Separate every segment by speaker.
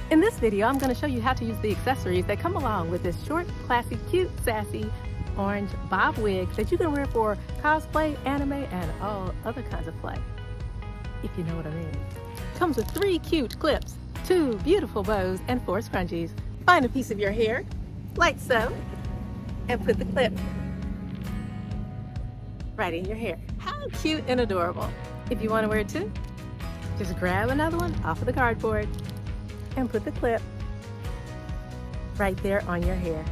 Speaker 1: In this video, I'm going to show you how to use the accessories that come along with this short, classy, cute, sassy orange bob wig that you can wear for cosplay, anime, and all other kinds of play, if you know what I mean. Comes with 3 cute clips, 2 beautiful bows, and 4 scrunchies. Find a piece of your hair, like so, and put the clip right in your hair. How cute and adorable. If you want to wear it too, just grab another one off of the cardboard and put the clip right there on your hair.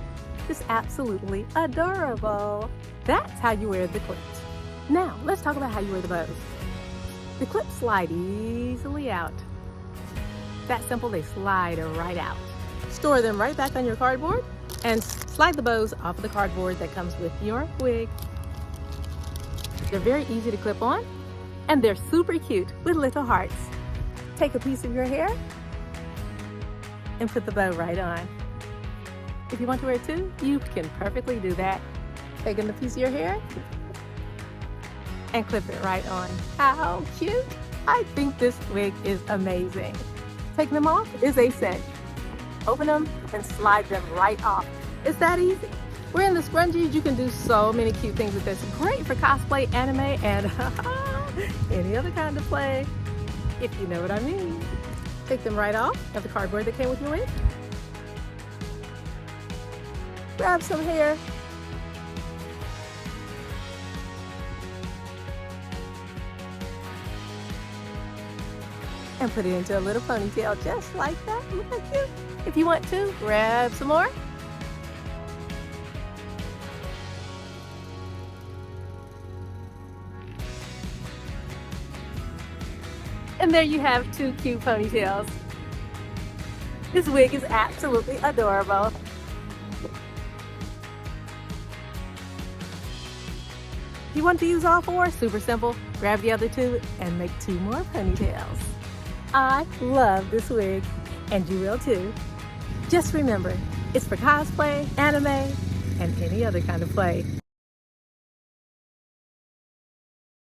Speaker 1: It's absolutely adorable. That's how you wear the clips. Now, let's talk about how you wear the bows. The clips slide easily out. That simple, they slide right out. Store them right back on your cardboard and slide the bows off of the cardboard that comes with your wig. They're very easy to clip on, and they're super cute with little hearts. Take a piece of your hair and put the bow right on. If you want to wear it too, you can perfectly do that. Taking the piece of your hair and clip it right on. How cute! I think this wig is amazing. Taking them off is a cinch. Open them and slide them right off. It's that easy. Wearing the scrunchies, you can do so many cute things with this. Great for cosplay, anime, and any other kind of play, if you know what I mean. Take them right off of the cardboard that came with your wig. Grab some hair. And put it into a little ponytail just like that. Look how cute. If you want to, grab some more. And there you have 2 cute ponytails. This wig is absolutely adorable. If you want to use all 4, super simple. Grab the other 2 and make 2 more ponytails. I love this wig, and you will too. Just remember, it's for cosplay, anime, and any other kind of play.